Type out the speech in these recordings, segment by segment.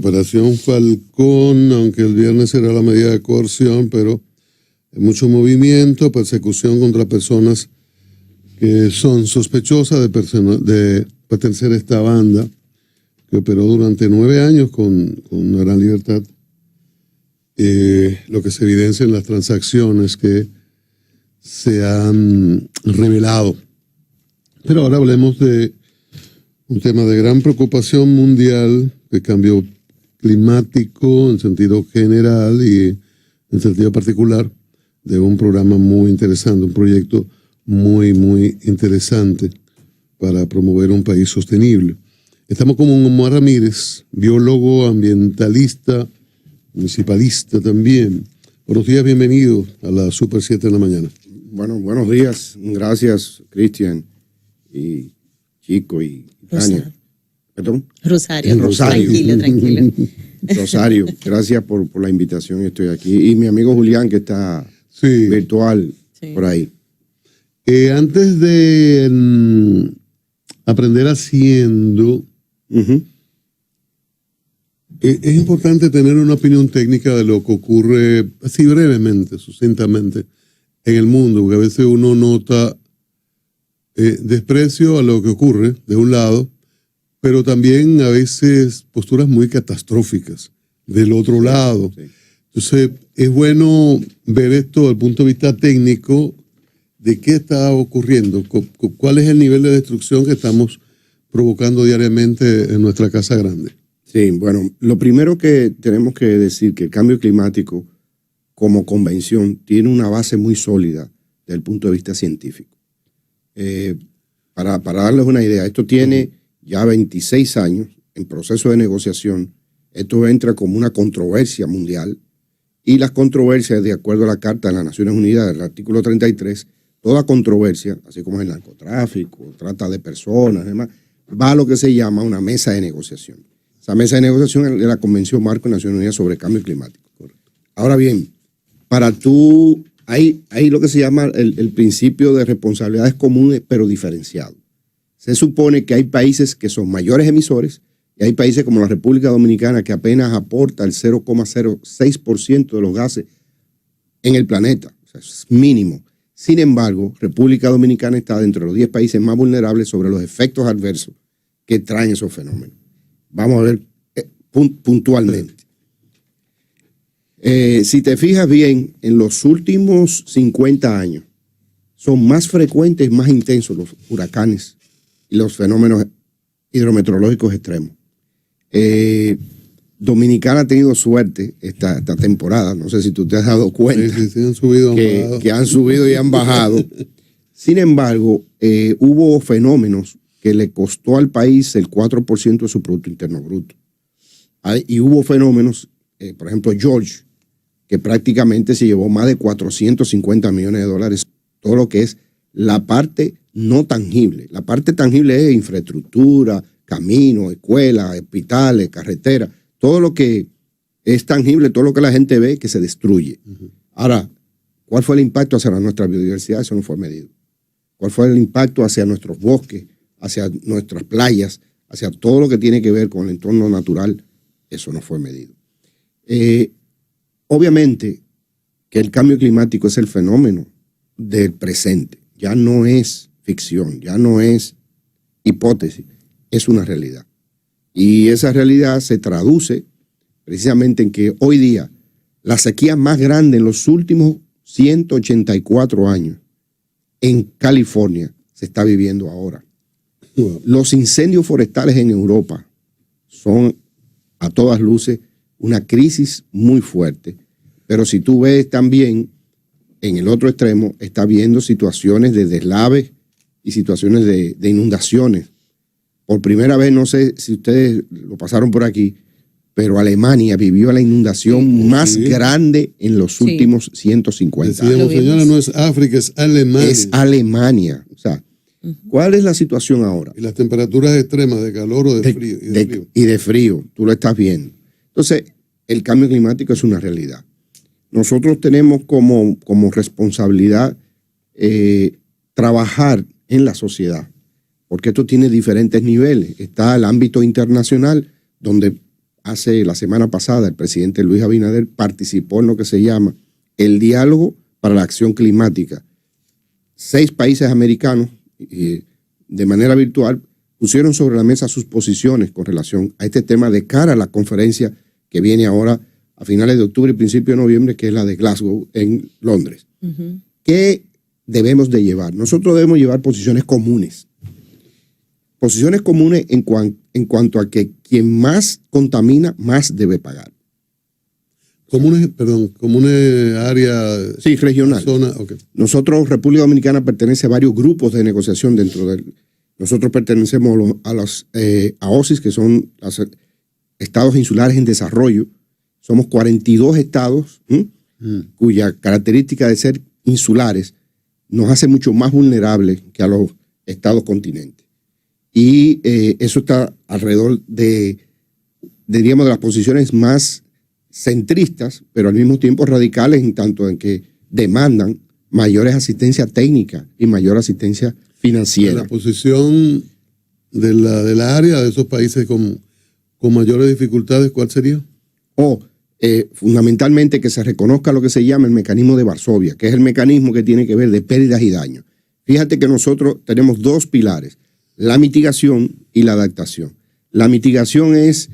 Operación Falcón, aunque el viernes será la medida de coerción, pero hay mucho movimiento, persecución contra personas que son sospechosas de pertenecer a esta banda, que operó durante 9 años con una gran libertad. Lo que se evidencia en las transacciones que se han revelado. Pero ahora hablemos de un tema de gran preocupación mundial, de cambio climático en sentido general y en sentido particular, de un programa muy interesante, un proyecto muy, muy interesante para promover un país sostenible. Estamos con Omar Ramírez, biólogo, ambientalista, municipalista también. Buenos días, bienvenido a la Super 7 de la mañana. Bueno, buenos días. Gracias, Cristian y Chico y Tania. ¿Perdón? Rosario. Tranquilo. Rosario, gracias por la invitación. Estoy aquí. Y mi amigo Julián, que está virtual por ahí. Antes de aprender haciendo, es importante tener una opinión técnica de lo que ocurre, así brevemente, sucintamente, en el mundo, porque a veces uno nota desprecio a lo que ocurre, de un lado, pero también a veces posturas muy catastróficas del otro lado. Sí. Entonces, es bueno ver esto desde el punto de vista técnico, de qué está ocurriendo, cuál es el nivel de destrucción que estamos provocando diariamente en nuestra casa grande. Sí, bueno, lo primero que tenemos que decir que el cambio climático, como convención, tiene una base muy sólida desde el punto de vista científico. Para darles una idea, esto tiene ya 26 años en proceso de negociación. Esto entra como una controversia mundial y las controversias, de acuerdo a la Carta de las Naciones Unidas, del artículo 33, toda controversia, así como el narcotráfico, trata de personas, demás, va a lo que se llama una mesa de negociación. Esa mesa de negociación es la Convención Marco de Naciones Unidas sobre Cambio Climático. Correcto. Ahora bien, hay lo que se llama el principio de responsabilidades comunes, pero diferenciado. Se supone que hay países que son mayores emisores y hay países como la República Dominicana que apenas aporta el 0,06% de los gases en el planeta. O sea, es mínimo. Sin embargo, República Dominicana está dentro de los 10 países más vulnerables sobre los efectos adversos que traen esos fenómenos. Vamos a ver puntualmente. Si te fijas bien, en los últimos 50 años son más frecuentes, más intensos los huracanes y los fenómenos hidrometeorológicos extremos. Dominicana ha tenido suerte esta temporada, no sé si tú te has dado cuenta, sí, han subido, que han subido y han bajado. Sin embargo, hubo fenómenos que le costó al país el 4% de su Producto Interno Bruto. Y hubo fenómenos, por ejemplo, George, que prácticamente se llevó más de 450 millones de dólares, todo lo que es la parte no tangible. La parte tangible es infraestructura, caminos, escuelas, hospitales, carreteras, todo lo que es tangible, todo lo que la gente ve que se destruye. Ahora, ¿cuál fue el impacto hacia nuestra biodiversidad? Eso no fue medido. ¿Cuál fue el impacto hacia nuestros bosques, hacia nuestras playas, hacia todo lo que tiene que ver con el entorno natural? Eso no fue medido. Obviamente que el cambio climático es el fenómeno del presente. Ya no es ficción, ya no es hipótesis, es una realidad. Y esa realidad se traduce precisamente en que hoy día la sequía más grande en los últimos 184 años en California se está viviendo ahora. Los incendios forestales en Europa son a todas luces una crisis muy fuerte, pero si tú ves también en el otro extremo, está viendo situaciones de deslaves y situaciones de inundaciones. Por primera vez, no sé si ustedes lo pasaron por aquí, pero Alemania vivió la inundación más grande en los últimos 150 años. Decíamos, señora, no es África, es Alemania. Es Alemania. O sea, ¿cuál es la situación ahora? Y las temperaturas extremas de calor o de frío. Y de frío, tú lo estás viendo. Entonces, el cambio climático es una realidad. Nosotros tenemos como responsabilidad trabajar en la sociedad, porque esto tiene diferentes niveles. Está el ámbito internacional, donde la semana pasada, el presidente Luis Abinader participó en lo que se llama el Diálogo para la Acción Climática. 6 países americanos, de manera virtual, pusieron sobre la mesa sus posiciones con relación a este tema de cara a la conferencia que viene ahora a finales de octubre y principio de noviembre, que es la de Glasgow en Londres. ¿Qué debemos de llevar? Nosotros debemos llevar posiciones comunes. Posiciones comunes en cuanto a que quien más contamina, más debe pagar. Comunes área. Sí, regional. Zona, okay. Nosotros, República Dominicana, pertenece a varios grupos de negociación dentro del. Nosotros pertenecemos a OSIS, que son los estados insulares en desarrollo. Somos 42 estados cuya característica de ser insulares nos hace mucho más vulnerables que a los estados continentes. Y eso está alrededor diríamos, de las posiciones más centristas, pero al mismo tiempo radicales en tanto en que demandan mayores asistencia técnica y mayor asistencia financiera. La posición de la área de esos países con mayores dificultades, ¿cuál sería? Fundamentalmente que se reconozca lo que se llama el mecanismo de Varsovia, que es el mecanismo que tiene que ver de pérdidas y daños. Fíjate que nosotros tenemos 2 pilares, la mitigación y la adaptación. La mitigación es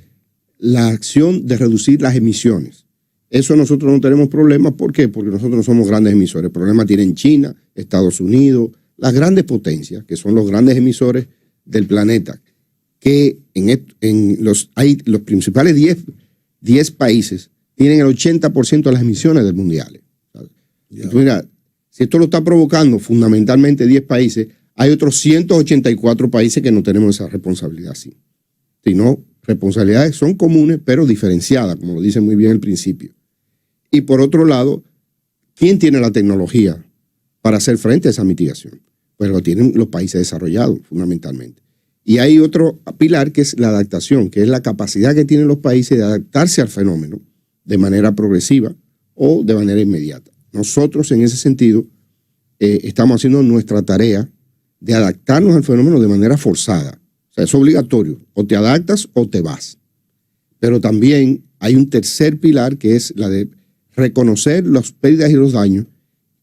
la acción de reducir las emisiones. Eso nosotros no tenemos problemas. ¿Por qué? Porque nosotros no somos grandes emisores. El problema tienen China, Estados Unidos, las grandes potencias, que son los grandes emisores del planeta, que los principales 10 países tienen el 80% de las emisiones del mundial. Entonces, mira, si esto lo está provocando fundamentalmente 10 países, hay otros 184 países que no tenemos esa responsabilidad así. Sino responsabilidades son comunes, pero diferenciadas, como lo dice muy bien el principio. Y por otro lado, ¿quién tiene la tecnología para hacer frente a esa mitigación? Pues lo tienen los países desarrollados, fundamentalmente. Y hay otro pilar que es la adaptación, que es la capacidad que tienen los países de adaptarse al fenómeno de manera progresiva o de manera inmediata. Nosotros, en ese sentido, estamos haciendo nuestra tarea de adaptarnos al fenómeno de manera forzada. O sea, es obligatorio. O te adaptas o te vas. Pero también hay un tercer pilar que es la de reconocer las pérdidas y los daños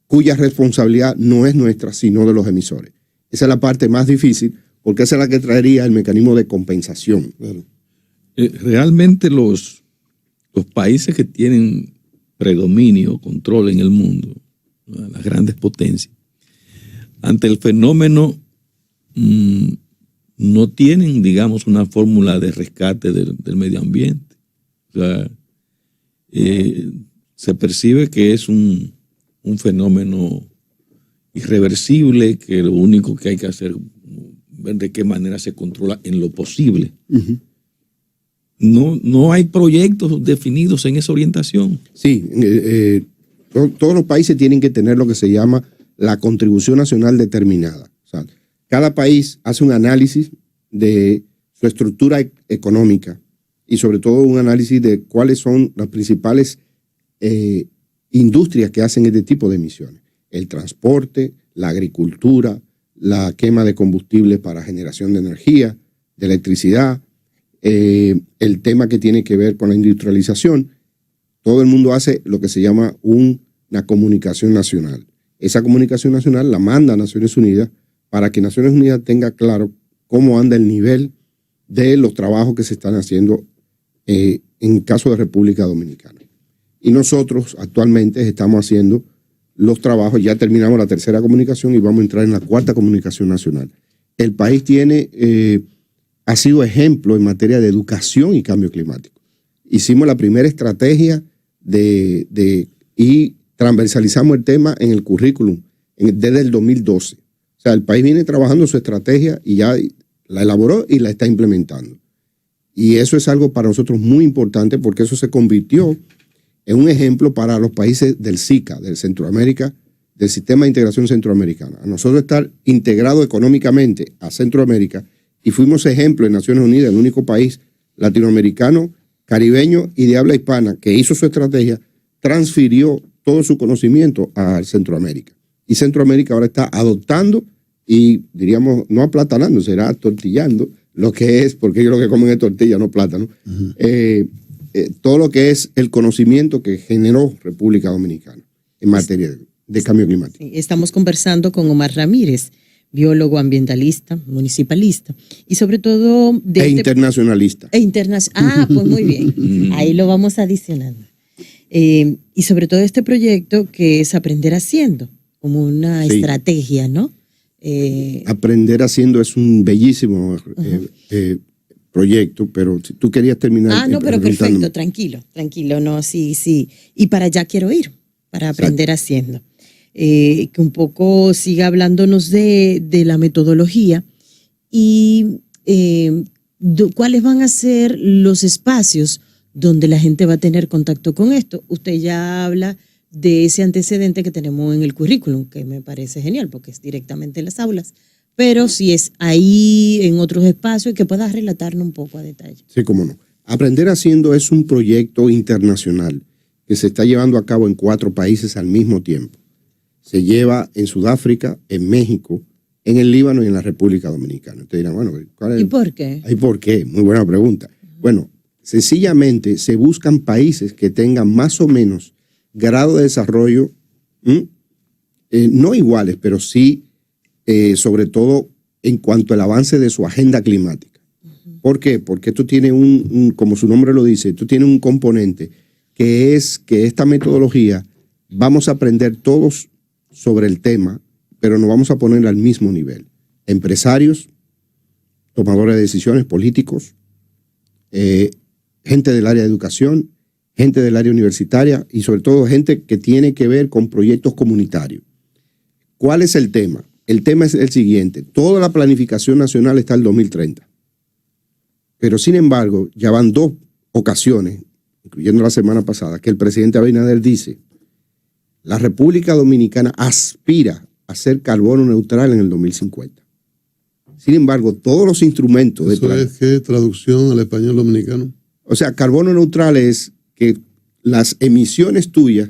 cuya responsabilidad no es nuestra, sino de los emisores. Esa es la parte más difícil porque esa es la que traería el mecanismo de compensación. Claro. Realmente los países que tienen predominio, control en el mundo, las grandes potencias, ante el fenómeno no tienen, digamos, una fórmula de rescate del medio ambiente. O sea, se percibe que es un fenómeno irreversible, que lo único que hay que hacer es ver de qué manera se controla en lo posible. Uh-huh. No hay proyectos definidos en esa orientación. Sí, todos los países tienen que tener lo que se llama la contribución nacional determinada. O sea, cada país hace un análisis de su estructura económica y sobre todo un análisis de cuáles son las principales industrias que hacen este tipo de emisiones. El transporte, la agricultura, la quema de combustibles para generación de energía, de electricidad, el tema que tiene que ver con la industrialización. Todo el mundo hace lo que se llama una comunicación nacional. Esa comunicación nacional la manda a Naciones Unidas para que Naciones Unidas tenga claro cómo anda el nivel de los trabajos que se están haciendo en caso de República Dominicana. Y nosotros actualmente estamos haciendo los trabajos, ya terminamos la tercera comunicación y vamos a entrar en la cuarta comunicación nacional. El país ha sido ejemplo en materia de educación y cambio climático. Hicimos la primera estrategia y transversalizamos el tema en el currículum desde el 2012. O sea, el país viene trabajando su estrategia y ya la elaboró y la está implementando. Y eso es algo para nosotros muy importante porque eso se convirtió en un ejemplo para los países del SICA, del Centroamérica, del Sistema de Integración Centroamericana. A nosotros estar integrado económicamente a Centroamérica y fuimos ejemplo en Naciones Unidas, el único país latinoamericano, caribeño y de habla hispana que hizo su estrategia, transfirió todo su conocimiento a Centroamérica. Y Centroamérica ahora está adoptando y, diríamos, no aplatanando, será tortillando lo que es, porque ellos lo que comen es tortilla, no plátano, todo lo que es el conocimiento que generó República Dominicana en materia de cambio climático. Sí, estamos conversando con Omar Ramírez, biólogo ambientalista, municipalista, y sobre todo... internacionalista. Pues muy bien, ahí lo vamos adicionando. Y sobre todo este proyecto que es Aprender Haciendo, como una estrategia, ¿no? Aprender Haciendo es un bellísimo proyecto, pero si tú querías terminar... no, pero perfecto, tranquilo, no, sí. Y para allá quiero ir, para Aprender Haciendo. Que un poco siga hablándonos de la metodología y cuáles van a ser los espacios donde la gente va a tener contacto con esto. Usted ya habla de ese antecedente que tenemos en el currículum, que me parece genial porque es directamente en las aulas, pero si es ahí en otros espacios, que puedas relatarnos un poco a detalle. Sí, cómo no. Aprender Haciendo es un proyecto internacional que se está llevando a cabo en 4 países al mismo tiempo. Se lleva en Sudáfrica, en México, en el Líbano y en la República Dominicana. Usted dirá, bueno, ¿cuál es? ¿Y por qué? ¿Y por qué? Muy buena pregunta. Bueno, sencillamente se buscan países que tengan más o menos grado de desarrollo, no iguales, pero sí, sobre todo en cuanto al avance de su agenda climática. ¿Por qué? Porque esto tiene como su nombre lo dice, esto tiene un componente que es que esta metodología vamos a aprender todos sobre el tema, pero nos vamos a poner al mismo nivel. Empresarios, tomadores de decisiones, políticos, gente del área de educación, gente del área universitaria y sobre todo gente que tiene que ver con proyectos comunitarios. ¿Cuál es el tema? El tema es el siguiente. Toda la planificación nacional está al 2030. Pero sin embargo, ya van 2 ocasiones, incluyendo la semana pasada, que el presidente Abinader dice: la República Dominicana aspira a ser carbono neutral en el 2050. Sin embargo, todos los instrumentos... ¿Eso es qué traducción al español dominicano? O sea, carbono neutral es que las emisiones tuyas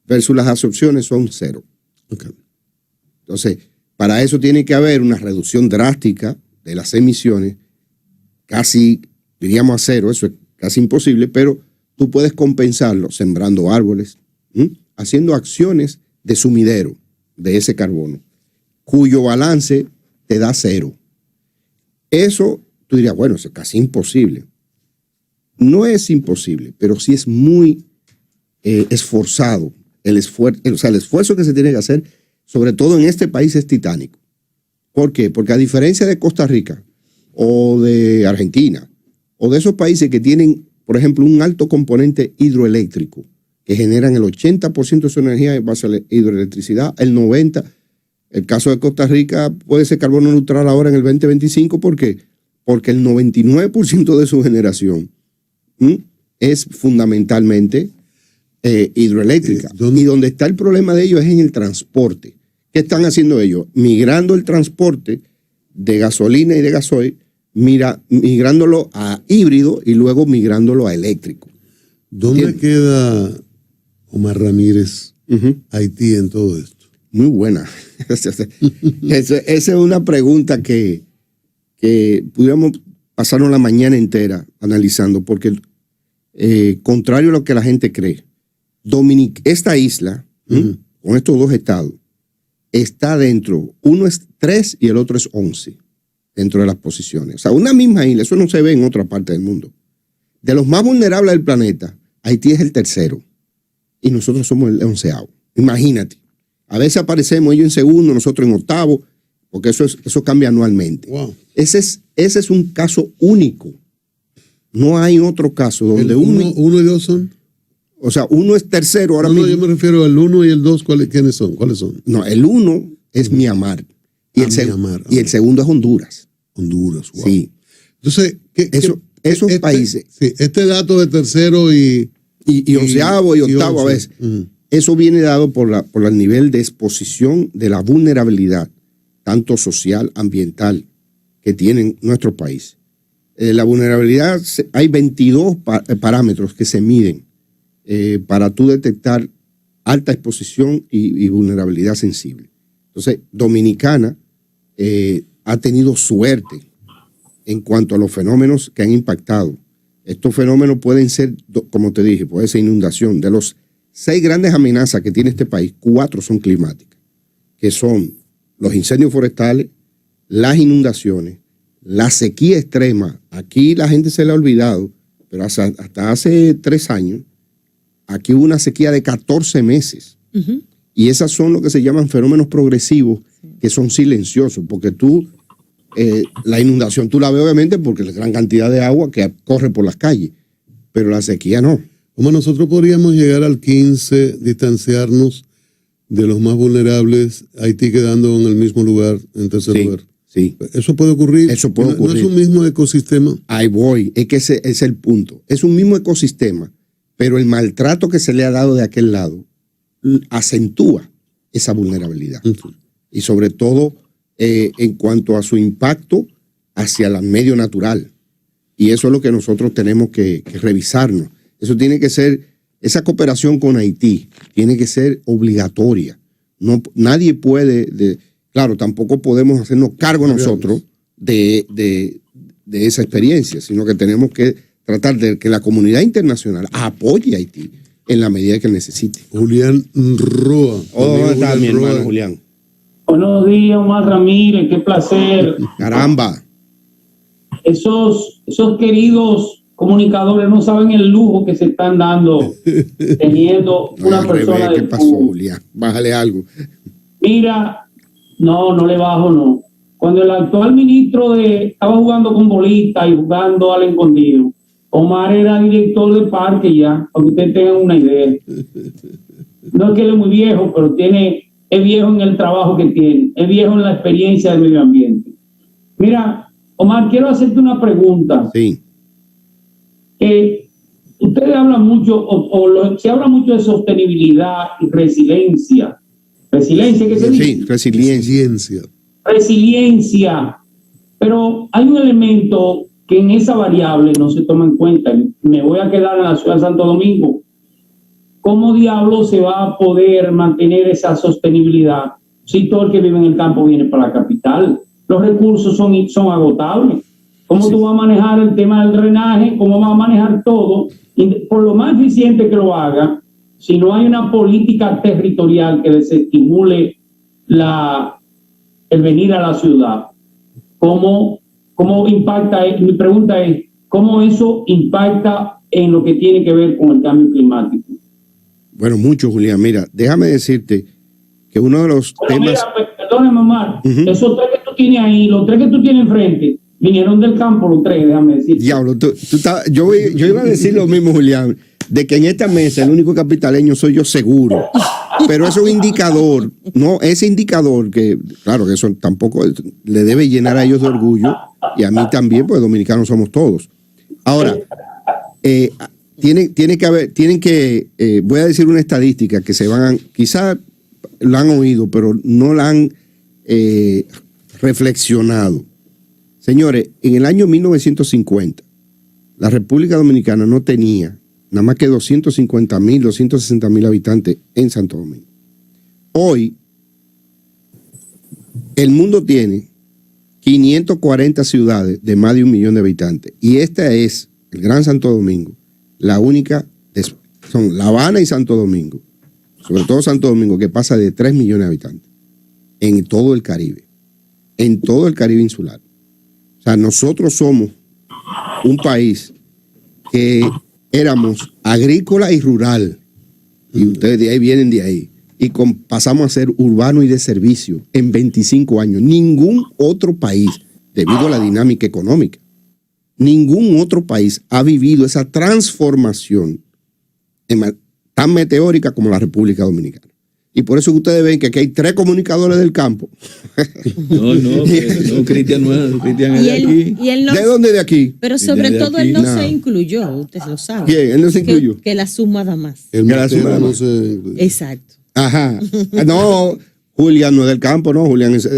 versus las absorciones son 0. Okay. Entonces, para eso tiene que haber una reducción drástica de las emisiones, casi, diríamos, a 0, eso es casi imposible, pero tú puedes compensarlo sembrando árboles, haciendo acciones de sumidero de ese carbono, cuyo balance te da 0. Eso, tú dirías, bueno, eso es casi imposible. No es imposible, pero sí es muy esforzado. El esfuerzo que se tiene que hacer, sobre todo en este país, es titánico. ¿Por qué? Porque a diferencia de Costa Rica o de Argentina o de esos países que tienen, por ejemplo, un alto componente hidroeléctrico, que generan el 80% de su energía en base a la hidroelectricidad, el 90%. El caso de Costa Rica puede ser carbono neutral ahora en el 2025. ¿Por qué? Porque el 99% de su generación es fundamentalmente hidroeléctrica. Y donde está el problema de ellos es en el transporte. ¿Qué están haciendo ellos? Migrando el transporte de gasolina y de gasoil, migrándolo a híbrido y luego migrándolo a eléctrico. ¿Dónde queda Omar Ramírez, Haití en todo esto? Muy buena. Esa es una pregunta que pudiéramos pasarnos la mañana entera analizando, porque contrario a lo que la gente cree, esta isla, con estos 2 estados, está dentro, uno es 3 y el otro es 11, dentro de las posiciones. O sea, una misma isla, eso no se ve en otra parte del mundo. De los más vulnerables del planeta, Haití es el 3º y nosotros somos el 11º. Imagínate. A veces aparecemos ellos en 2º, nosotros en 8º, porque eso cambia anualmente. Wow. Ese es un caso único. No hay otro caso donde uno y 2 son. O sea, uno es 3º ahora mismo. No, yo me refiero al 1 y el 2. ¿Quiénes son? ¿Cuáles son? No, el 1 es Myanmar. Y el segundo es Honduras. Honduras, wow. Sí. Entonces, esos países. Sí, este dato de 3º y 11º y 8º a veces. Eso viene dado por el nivel de exposición de la vulnerabilidad, tanto social, ambiental, que tienen nuestro país. La vulnerabilidad, hay 22 parámetros que se miden para tú detectar alta exposición y vulnerabilidad sensible. Entonces, Dominicana ha tenido suerte en cuanto a los fenómenos que han impactado. Estos fenómenos pueden ser, como te dije, puede ser inundación. De los 6 grandes amenazas que tiene este país, 4 son climáticas, que son los incendios forestales, las inundaciones, la sequía extrema. Aquí la gente se le ha olvidado, pero hasta hace 3 años, aquí hubo una sequía de 14 meses. Uh-huh. Y esas son lo que se llaman fenómenos progresivos, que son silenciosos, porque la inundación tú la ves obviamente porque la gran cantidad de agua que corre por las calles, pero la sequía no. ¿Cómo nosotros podríamos llegar al 15, distanciarnos de los más vulnerables, Haití quedando en el mismo lugar, en tercer lugar? Sí. ¿Eso puede ocurrir? Eso puede ocurrir. ¿No es un mismo ecosistema? Ahí voy, es que ese es el punto. Es un mismo ecosistema, pero el maltrato que se le ha dado de aquel lado acentúa esa vulnerabilidad. Uh-huh. Y sobre todo en cuanto a su impacto hacia el medio natural. Y eso es lo que nosotros tenemos que revisarnos. Eso tiene que ser, esa cooperación con Haití tiene que ser obligatoria. No, nadie puede, claro, tampoco podemos hacernos cargo nosotros de esa experiencia, sino que tenemos que tratar de que la comunidad internacional apoye a Haití en la medida que necesite. Julián Roa. ¿Dónde está mi hermano Julián? Buenos días, Omar Ramírez, qué placer. Caramba. Esos queridos comunicadores no saben el lujo que se están dando teniendo una persona de ¿Qué pasó, Julián? Bájale algo. Mira, no le bajo, no. Cuando el actual ministro estaba jugando con bolita y jugando al escondido, Omar era director de parque ya, para que ustedes tengan una idea. No es que él es muy viejo, pero es viejo en el trabajo que tiene, es viejo en la experiencia del medio ambiente. Mira, Omar, quiero hacerte una pregunta. Sí. Ustedes hablan mucho, se habla mucho de sostenibilidad y resiliencia. ¿Resiliencia qué se dice? Sí, resiliencia. Resiliencia. Pero hay un elemento que en esa variable no se toma en cuenta. Me voy a quedar en la ciudad de Santo Domingo. ¿Cómo diablo se va a poder mantener esa sostenibilidad si todo el que vive en el campo viene para la capital? Los recursos son agotables. ¿Cómo tú vas a manejar el tema del drenaje? ¿Cómo vas a manejar todo? Y por lo más eficiente que lo haga, si no hay una política territorial que desestimule el venir a la ciudad, ¿cómo impacta? Mi pregunta es, ¿cómo eso impacta en lo que tiene que ver con el cambio climático? Bueno, mucho, Julián. Mira, déjame decirte que uno de los temas... Mira, perdóname, Omar, esos 3 que tú tienes ahí, los 3 que tú tienes enfrente, vinieron del campo los 3, déjame decir. Diablo, yo iba a decir lo mismo, Julián, de que en esta mesa el único capitaleño soy yo seguro. Pero es un indicador, no, ese indicador que, claro, que eso tampoco le debe llenar a ellos de orgullo y a mí también, pues dominicanos somos todos. Ahora, voy a decir una estadística que quizás la han oído, pero no la han reflexionado. Señores, en el año 1950, la República Dominicana no tenía nada más que 250,000, 260,000 habitantes en Santo Domingo. Hoy, el mundo tiene 540 ciudades de más de 1 millón de habitantes. Y esta es, el Gran Santo Domingo, la única, son La Habana y Santo Domingo, sobre todo Santo Domingo, que pasa de 3 millones de habitantes en todo el Caribe insular. O sea, nosotros somos un país que éramos agrícola y rural, y ustedes de ahí vienen de ahí, y pasamos a ser urbano y de servicio en 25 años. Ningún otro país, debido a la dinámica económica, ningún otro país ha vivido esa transformación tan meteórica como la República Dominicana. Y por eso ustedes ven que aquí hay 3 comunicadores del campo. No, Cristian no es, Cristian es de aquí. Y él no, ¿De dónde de aquí? pero sobre todo él no se incluyó, usted lo sabe. ¿Quién? Él no se incluyó. Que la suma da más. El matero no se... Exacto. Ajá. No, Julián no es del campo, no. Julián es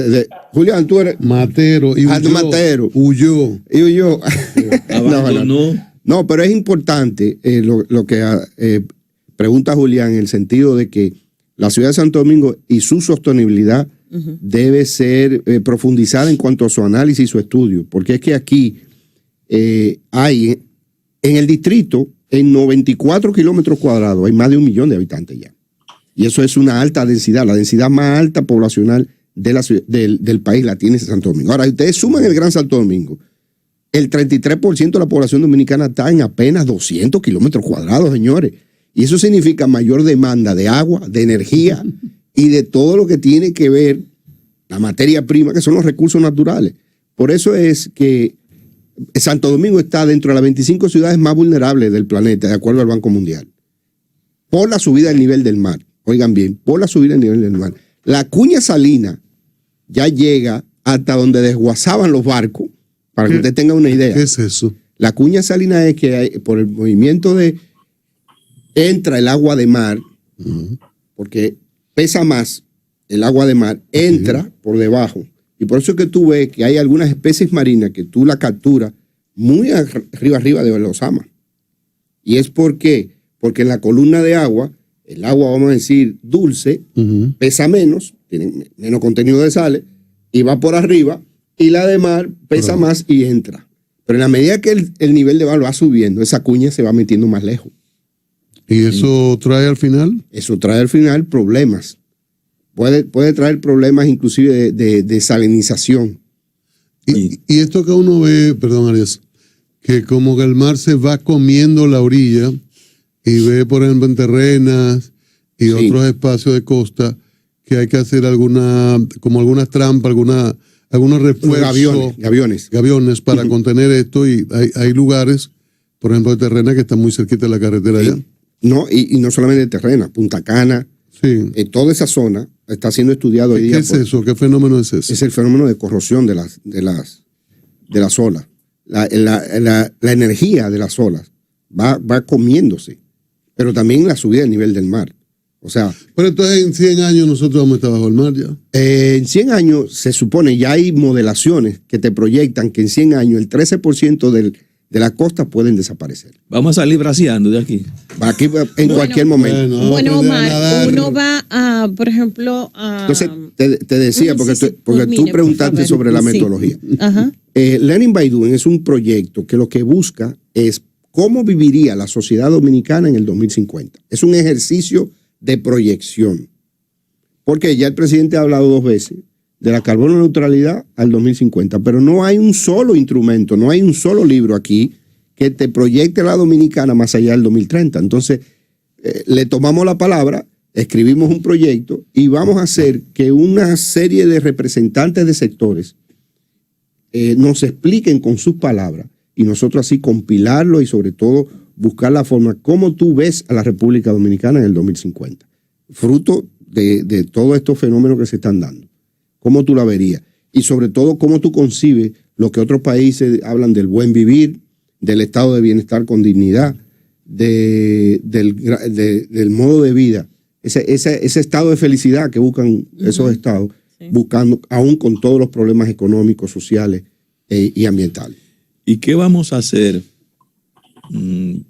Julián, tú eres... Matero. Y huyó. Matero. Huyó. Y huyó. No, pero es importante lo que pregunta Julián en el sentido de que la ciudad de Santo Domingo y su sostenibilidad debe ser profundizada en cuanto a su análisis y su estudio, porque es que aquí hay en el distrito, en 94 kilómetros cuadrados, hay más de 1 millón de habitantes ya. Y eso es una alta densidad, la densidad más alta poblacional de la ciudad, del país la tiene Santo Domingo. Ahora, ustedes suman el Gran Santo Domingo, el 33% de la población dominicana está en apenas 200 kilómetros cuadrados, señores. Y eso significa mayor demanda de agua, de energía y de todo lo que tiene que ver la materia prima, que son los recursos naturales. Por eso es que Santo Domingo está dentro de las 25 ciudades más vulnerables del planeta, de acuerdo al Banco Mundial, por la subida del nivel del mar. Oigan bien, por la subida del nivel del mar. La cuña salina ya llega hasta donde desguazaban los barcos, para que usted tenga una idea. ¿Qué es eso? La cuña salina es que hay, por el movimiento entra el agua de mar, porque pesa más el agua de mar, entra por debajo. Y por eso es que tú ves que hay algunas especies marinas que tú la capturas muy arriba de los amas. Y es porque en la columna de agua, el agua, vamos a decir, dulce, pesa menos, tiene menos contenido de sales, y va por arriba, y la de mar pesa más y entra. Pero en la medida que el nivel de mar va subiendo, esa cuña se va metiendo más lejos. ¿Y eso trae al final? Eso trae al final problemas. Puede traer problemas inclusive de salinización. Y esto que uno ve, perdón Arias, que como que el mar se va comiendo la orilla y ve, por ejemplo, en terrenas y otros espacios de costa que hay que hacer algunas trampas, algunos refuerzos. Gaviones para contener esto, y hay lugares, por ejemplo, de terrena que están muy cerquita de la carretera allá. No, y no solamente de terrena, Punta Cana, toda esa zona está siendo estudiado hoy día. ¿Qué es eso? ¿Qué fenómeno es ese? Es el fenómeno de corrosión de las olas. La energía de las olas va comiéndose, pero también la subida del nivel del mar. O sea, pero entonces en 100 años nosotros vamos a estar bajo el mar ya. En 100 años se supone, ya hay modelaciones que te proyectan que en 100 años el 13% de la costa pueden desaparecer. Vamos a salir braceando de aquí. Aquí en cualquier momento. Bueno, Omar, uno va a, por ejemplo, a... Entonces, te decía, porque tú preguntaste sobre la metodología. Learning by Doing es un proyecto que lo que busca es cómo viviría la sociedad dominicana en el 2050. Es un ejercicio de proyección. Porque ya el presidente ha hablado 2 veces de la carbono neutralidad al 2050, pero no hay un solo instrumento, no hay un solo libro aquí que te proyecte a la dominicana más allá del 2030. Entonces, le tomamos la palabra, escribimos un proyecto y vamos a hacer que una serie de representantes de sectores nos expliquen con sus palabras y nosotros así compilarlo y sobre todo buscar la forma cómo tú ves a la República Dominicana en el 2050, fruto de todos estos fenómenos que se están dando. ¿Cómo tú la verías? Y sobre todo, ¿cómo tú concibes lo que otros países hablan del buen vivir, del estado de bienestar con dignidad, del modo de vida, ese estado de felicidad que buscan esos estados, buscando aún con todos los problemas económicos, sociales y ambientales? ¿Y qué vamos a hacer,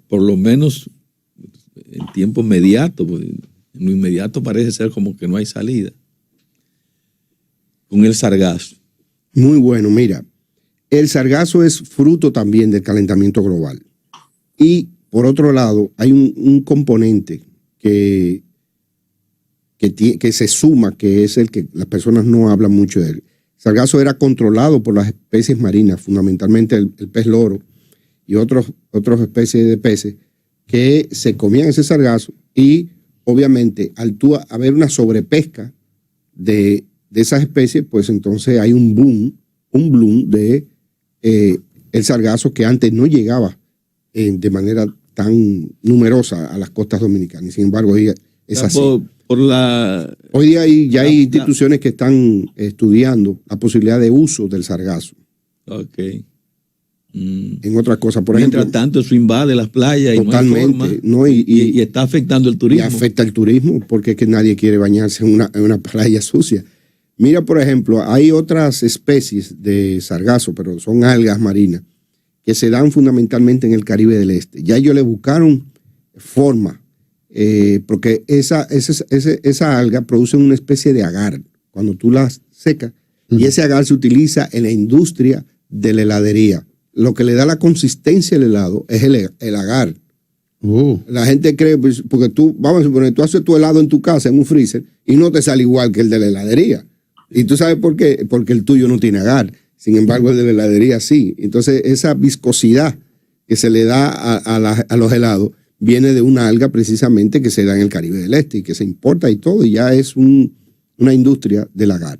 por lo menos en tiempo inmediato? Porque en lo inmediato parece ser como que no hay salida, con el sargazo? Muy bueno, mira, el sargazo es fruto también del calentamiento global. Y por otro lado, hay un componente que se suma, que es el que las personas no hablan mucho de él. El sargazo era controlado por las especies marinas, fundamentalmente el pez loro y otras especies de peces que se comían ese sargazo, y obviamente al haber una sobrepesca de esas especies, pues entonces hay un bloom de el sargazo que antes no llegaba de manera tan numerosa a las costas dominicanas. Y sin embargo, hoy es así. Hoy día hay instituciones que están estudiando la posibilidad de uso del sargazo. Ok. En otras cosas, por ejemplo. Mientras tanto, eso invade las playas totalmente, y no hay forma, y está afectando el turismo. Y afecta el turismo, porque es que nadie quiere bañarse en una playa sucia. Mira, por ejemplo, hay otras especies de sargazo, pero son algas marinas, que se dan fundamentalmente en el Caribe del Este. Ya ellos le buscaron forma, porque esa alga produce una especie de agar cuando tú la secas, y ese agar se utiliza en la industria de la heladería. lo que le da la consistencia al helado es el agar. La gente cree, pues, porque vamos a suponer, tú haces tu helado en tu casa, en un freezer, y no te sale igual que el de la heladería. Y tú sabes por qué, porque el tuyo no tiene agar. Sin embargo, el de la heladería sí. Entonces, esa viscosidad que se le da a los helados viene de una alga precisamente que se da en el Caribe del Este y que se importa y todo, y ya es una industria del agar.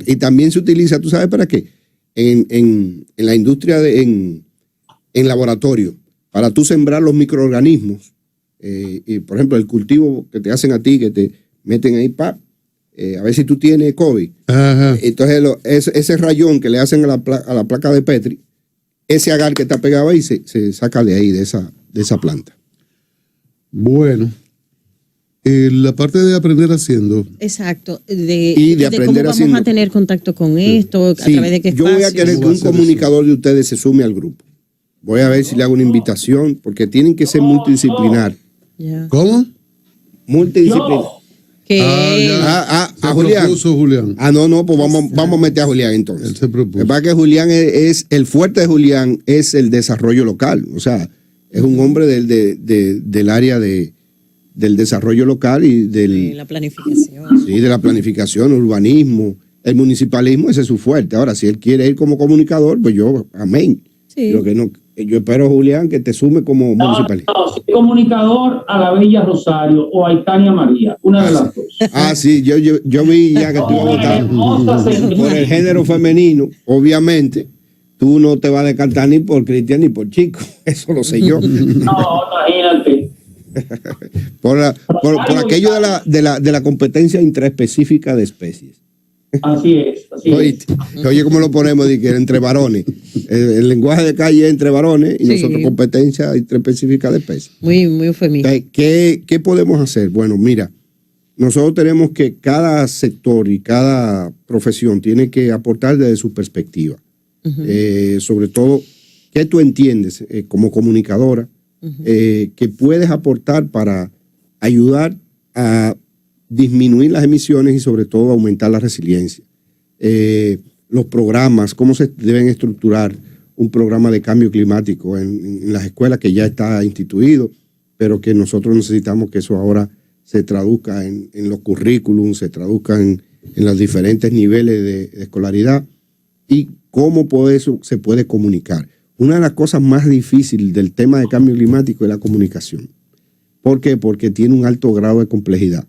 Y también se utiliza, ¿tú sabes para qué? En la industria, en laboratorio, para tú sembrar los microorganismos. Y por ejemplo, el cultivo que te hacen a ti, que te meten ahí, a ver si tú tienes COVID. Ajá. Entonces, ese rayón que le hacen a la placa de Petri, ese agar que está pegado ahí se saca de ahí, de esa planta. Bueno, la parte de aprender haciendo. Exacto. Y de de aprender cómo vamos haciendo. a tener contacto con esto, a Sí, través de qué yo voy a espacios. querer que un comunicador de ustedes se sume al grupo. Voy a ver si le hago una invitación, porque tienen que ser multidisciplinar. Ya. ¿Cómo? Multidisciplinar. Que A Se Julián. propuso Julián. No, pues vamos a meter a Julián entonces. Él se propuso. Lo que pasa es que Julián es el fuerte de Julián es el desarrollo local. O sea, es un hombre del área del desarrollo local y la planificación. de la planificación, urbanismo, el municipalismo, ese es su fuerte. Ahora, si él quiere ir como comunicador, pues yo, amén. Sí. Yo espero, Julián, que te sume como municipalista. No, soy comunicador a la Bella Rosario o a Itania María, una de las dos. Sí, yo vi ya que tú ibas a votar Hermosa señora. por el género femenino. Obviamente, tú no te vas a descartar ni por Cristian ni por Chico. Eso lo sé yo. No, imagínate. Por aquello de la competencia intraespecífica de especies. Así es. Oye, ¿cómo lo ponemos? Que entre varones. El lenguaje de calle es entre varones y Sí. nosotros competencia intraespecífica de especies. Muy, muy eufemista. ¿Qué podemos hacer? Bueno, mira, nosotros tenemos que cada sector y cada profesión tiene que aportar desde su perspectiva. Sobre todo, ¿qué tú entiendes como comunicadora que puedes aportar para ayudar a disminuir las emisiones y sobre todo aumentar la resiliencia? Los programas, cómo se deben estructurar un programa de cambio climático en las escuelas que ya está instituido, pero que nosotros necesitamos que eso ahora se traduzca en los currículums, se traduzca en los diferentes niveles de escolaridad y cómo eso se puede comunicar. Una de las cosas más difíciles del tema de cambio climático es la comunicación. ¿Por qué? Porque tiene un alto grado de complejidad.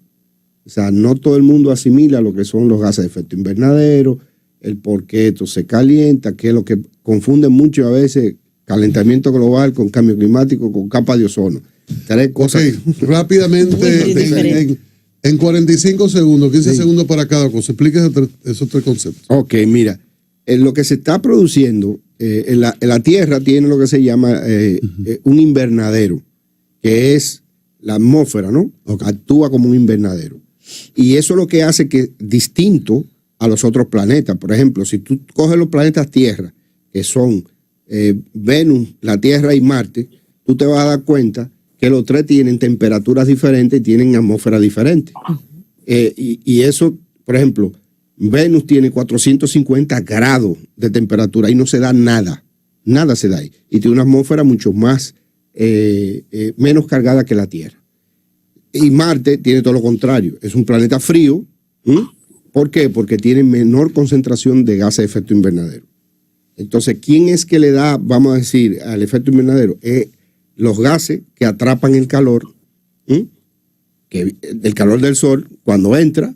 O sea, no todo el mundo asimila lo que son los gases de efecto invernadero, el por qué esto se calienta, que es lo que confunde mucho a veces calentamiento global con cambio climático, con capa de ozono. Tres cosas. Ok, rápidamente, Muy diferente. en 45 segundos, 15 segundos para cada cosa, explique esos tres conceptos. Ok, mira, lo que se está produciendo, en la Tierra tiene lo que se llama un invernadero, que es la atmósfera, ¿no? Okay. Actúa como un invernadero. Y eso es lo que hace que distinto a los otros planetas. Por ejemplo, si tú coges los planetas Tierra, que son Venus, la Tierra y Marte, tú te vas a dar cuenta que los tres tienen temperaturas diferentes y tienen atmósferas diferentes. Y eso, por ejemplo, Venus tiene 450 grados de temperatura y no se da nada. Nada se da ahí. Y tiene una atmósfera mucho más, menos cargada que la Tierra. Y Marte tiene todo lo contrario. Es un planeta frío. ¿Por qué? Porque tiene menor concentración de gases de efecto invernadero. Entonces, ¿quién es que le da, vamos a decir, al efecto invernadero? Los gases que atrapan el calor, el calor del sol, cuando entra,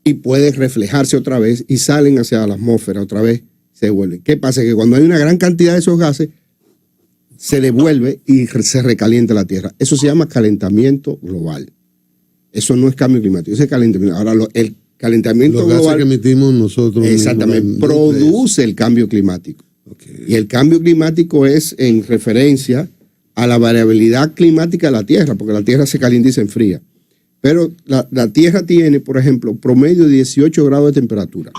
y puede reflejarse otra vez y salen hacia la atmósfera otra vez, se devuelven. ¿Qué pasa? Que cuando hay una gran cantidad de esos gases, se devuelve y se recalienta la Tierra. Eso se llama calentamiento global. Eso no es cambio climático, eso es calentamiento. Ahora, el calentamiento Los global... gases que emitimos nosotros. Exactamente, produce el cambio climático. Okay. Y el cambio climático es en referencia a la variabilidad climática de la Tierra, porque la Tierra se calienta y se enfría. Pero la Tierra tiene, por ejemplo, promedio de 18 grados de temperatura.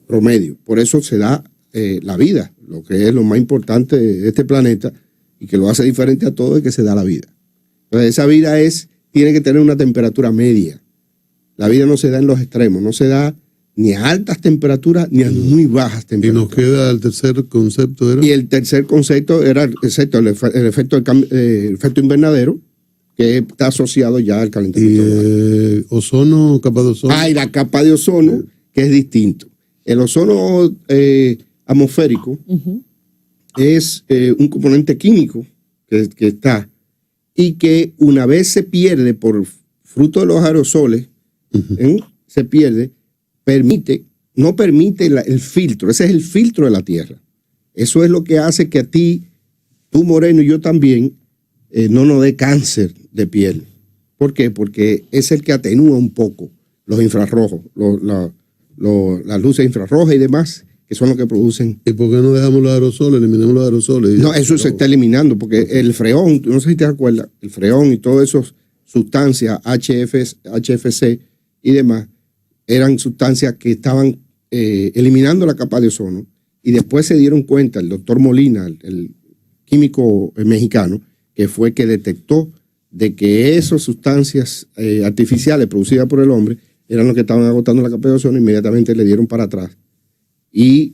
Promedio. Por eso se da la vida, lo que es lo más importante de este planeta y que lo hace diferente a todo es que se da la vida. Entonces, esa vida tiene que tener una temperatura media. La vida no se da en los extremos, no se da ni a altas temperaturas ni a muy bajas Y temperaturas. nos queda el tercer concepto, ¿era? Y el tercer concepto era excepto el efecto invernadero, que está asociado ya al calentamiento global. Ozono, capa de ozono. Y la capa de ozono, que es distinto. El ozono atmosférico es un componente químico que está, y que una vez se pierde por fruto de los aerosoles, se pierde, no permite el filtro. Ese es el filtro de la Tierra. Eso es lo que hace que a ti, tú Moreno y yo también, no nos dé cáncer de piel. ¿Por qué? Porque es el que atenúa un poco los infrarrojos, las luces infrarrojas y demás, que son los que producen. ¿Y por qué no dejamos los aerosoles? Eliminamos los aerosoles. No, eso se está eliminando, porque el freón, no sé si te acuerdas, el freón y todas esas sustancias, HFC y demás, eran sustancias que estaban eliminando la capa de ozono, y después se dieron cuenta, el doctor Molina, el químico mexicano, que fue que detectó de que esas sustancias artificiales producidas por el hombre eran los que estaban agotando la capa de ozono. Inmediatamente le dieron para atrás. Y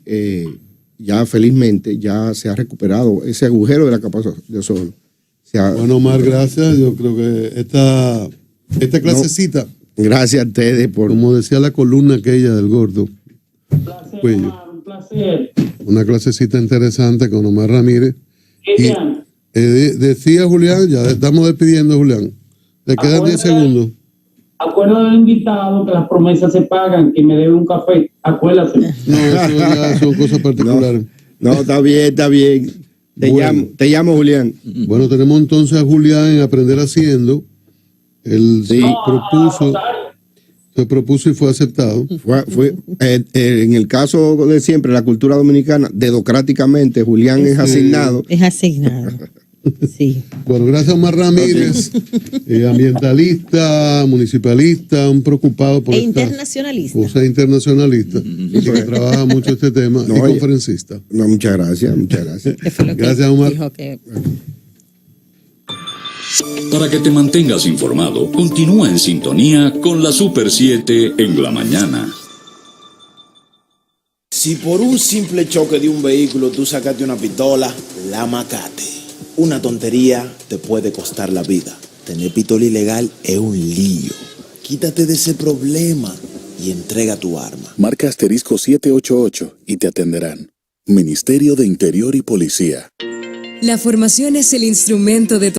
ya felizmente ya se ha recuperado ese agujero de la capa de ozono. Bueno, Omar, gracias. Yo creo que esta clasecita, gracias a ustedes por... como decía la columna aquella del gordo, Un placer, Cuello. Omar, un placer. una clasecita interesante con Omar Ramírez. Cristian, Decía Julián, ya estamos despidiendo, Julián. Le quedan 10 segundos. acuérdate del invitado que las promesas se pagan, que me debe un café. Acuérdate. No, eso ya son cosas particulares. No, está bien, está bien. Te llamo, Julián. Bueno, tenemos entonces a Julián en Aprender Haciendo. Él Sí. se propuso y fue aceptado. Fue en el caso de siempre, la cultura dominicana, dedocráticamente, Julián es asignado. Es asignado. Sí. Bueno, gracias a Omar Ramírez, ambientalista, municipalista, un preocupado por Internacionalista. O sea, internacionalista, y que trabaja mucho este tema, y conferencista. No, muchas gracias, muchas gracias. Que fue lo que Gracias, Omar. dijo que... Para que te mantengas informado, continúa en sintonía con la Super 7 en la mañana. Si por un simple choque de un vehículo tú sacaste una pistola, la macate. Una tontería te puede costar la vida. Tener pistola ilegal es un lío. Quítate de ese problema y entrega tu arma. Marca asterisco 788 y te atenderán. Ministerio de Interior y Policía. La formación es el instrumento de